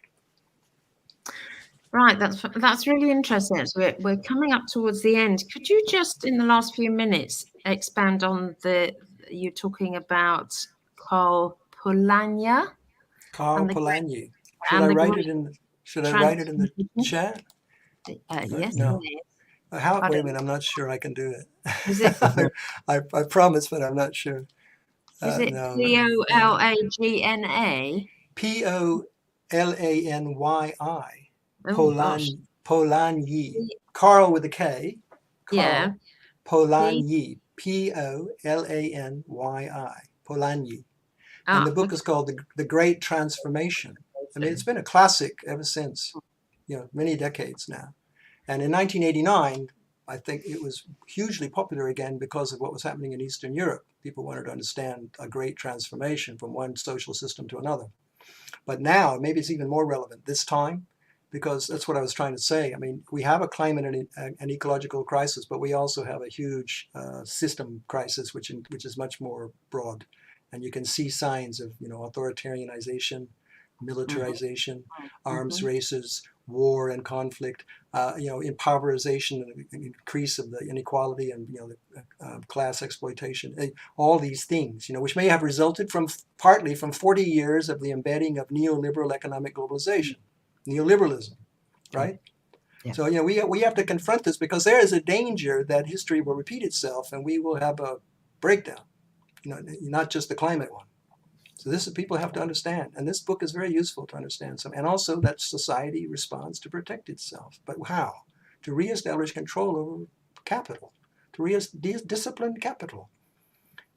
Right, that's really interesting. So we're coming up towards the end. Could you just, in the last few minutes, expand on you're talking about Karl Polanyi? Karl Polanyi. Should I write it in the chat? Yes. No. Wait a minute, I'm not sure I can do it. Is it? I promise, but I'm not sure. Is it Polagna? Polany. Oh, Polanyi. Karl with a K. Karl. Yeah. Polanyi. Polanyi. Polanyi. And the book is called The Great Transformation. I mean, it's been a classic ever since, many decades now. And in 1989, I think it was hugely popular again because of what was happening in Eastern Europe. People wanted to understand a great transformation from one social system to another. But now, maybe it's even more relevant this time, because that's what I was trying to say. I mean, we have a climate and an ecological crisis, but we also have a huge system crisis, which is much more broad. And you can see signs of, authoritarianization, militarization, arms races, war and conflict, impoverization and increase of the inequality and, the class exploitation, all these things, which may have resulted partly from 40 years of the embedding of neoliberal economic globalization, neoliberalism, right? Yeah. So, we have to confront this because there is a danger that history will repeat itself and we will have a breakdown, not just the climate one. So this is people have to understand, and this book is very useful to understand some, and also that society responds to protect itself. But how? To reestablish control over capital, to discipline capital.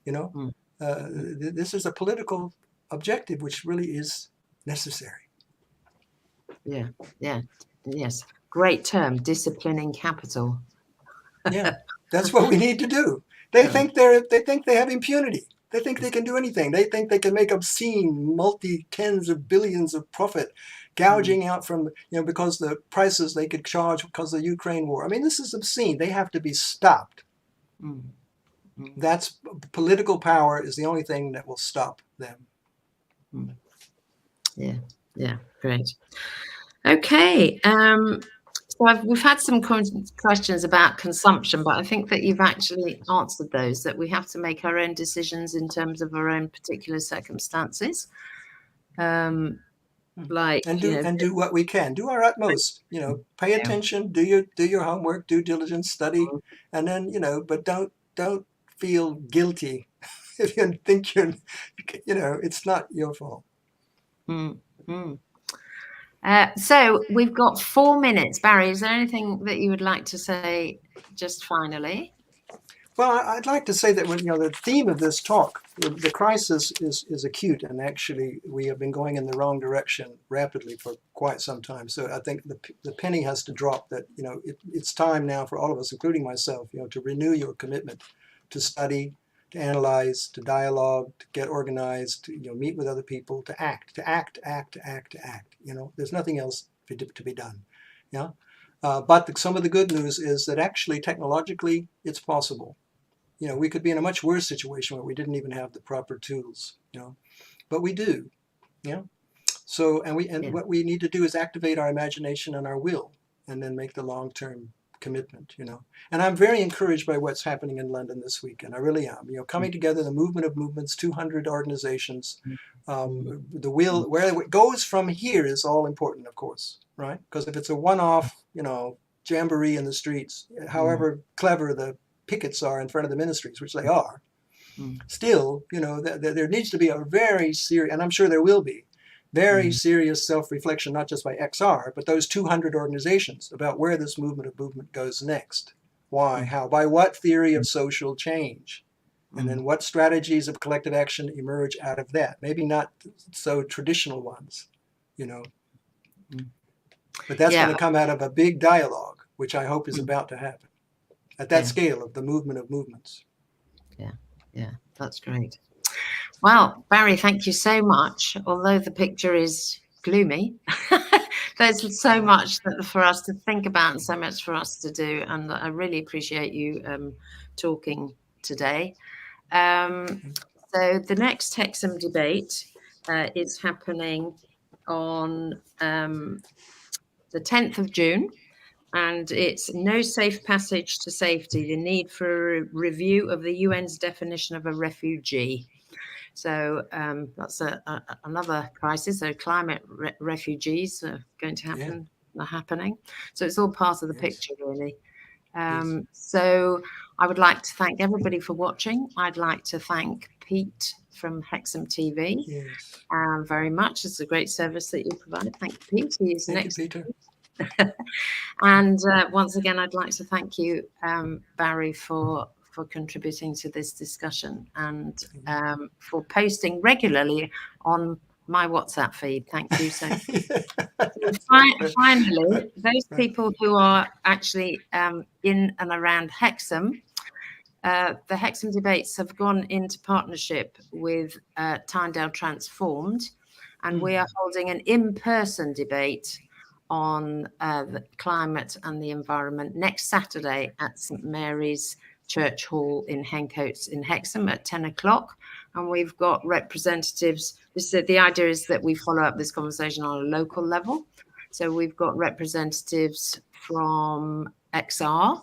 This is a political objective which really is necessary. Yeah. Yes. Great term, disciplining capital. Yeah, that's what we need to do. They think they have impunity. They think they can do anything. They think they can make obscene multi-tens of billions of profit, gouging out from, because the prices they could charge because of the Ukraine war. I mean, this is obscene. They have to be stopped. That's political power is the only thing that will stop them. Yeah, great. Okay. So we've had some questions about consumption, but I think that you've actually answered those, that we have to make our own decisions in terms of our own particular circumstances. And do what we can, do our utmost, pay attention, do your homework, due diligence, study, and then, but don't feel guilty if you think it's not your fault. So we've got 4 minutes. Barry, is there anything that you would like to say just finally? Well, I'd like to say that the theme of this talk, the crisis is acute, and actually we have been going in the wrong direction rapidly for quite some time. So I think the penny has to drop that, it's time now for all of us, including myself, to renew your commitment to study, to analyze, to dialogue, to get organized, to meet with other people, to act. There's nothing else to be done. But some of the good news is that actually technologically it's possible. We could be in a much worse situation where we didn't even have the proper tools. But we do. So what we need to do is activate our imagination and our will, and then make the long-term commitment, And I'm very encouraged by what's happening in London this weekend. I really am. Coming together, the movement of movements, 200 organizations, the will, where it goes from here is all important, of course, right? Because if it's a one-off, jamboree in the streets, however clever the pickets are in front of the ministries, which they are, still, there needs to be a very serious, and I'm sure there will be, very serious self-reflection, not just by XR, but those 200 organizations about where this movement goes next. Why, how, by what theory of social change? And then what strategies of collective action emerge out of that? Maybe not so traditional ones, But that's going to come out of a big dialogue, which I hope is about to happen at that scale of the movement of movements. Yeah, that's great. Well, Barry, thank you so much. Although the picture is gloomy, there's so much for us to think about and so much for us to do. And I really appreciate you talking today. So the next Hexham debate is happening on the 10th of June. And it's No Safe Passage to Safety, the need for a review of the UN's definition of a refugee. So that's another crisis. So climate refugees are going to happen, are happening. So it's all part of the picture, really. So I would like to thank everybody for watching. I'd like to thank Pete from Hexham TV very much. It's a great service that you provide. Thank you, Pete. He is next. Thank you, Peter. And once again, I'd like to thank you, Barry, for contributing to this discussion and for posting regularly on my WhatsApp feed. Thank you so much. Finally, those people who are actually in and around Hexham, the Hexham debates have gone into partnership with Tyndale Transformed, and we are holding an in-person debate on the climate and the environment next Saturday at St Mary's Church Hall in Hencoats in Hexham at 10 o'clock. And we've got representatives. The idea is that we follow up this conversation on a local level. So we've got representatives from XR.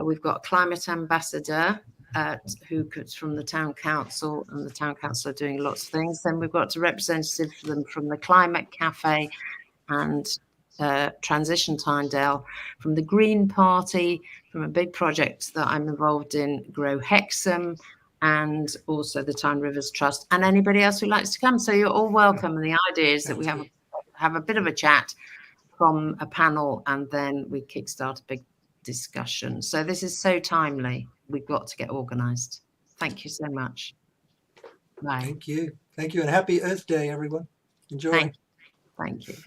We've got climate ambassador who comes from the town council, and the town council are doing lots of things. Then we've got a representative from the Climate Cafe and Transition Tyndale, from the Green Party, from a big project that I'm involved in, Grow Hexham, and also the Tyne Rivers Trust, and anybody else who likes to come. So you're all welcome. And the idea is that we have a bit of a chat from a panel, and then we kickstart a big discussion. So this is so timely. We've got to get organised. Thank you so much. Bye. Thank you. Thank you. And happy Earth Day, everyone. Enjoy. Thank you.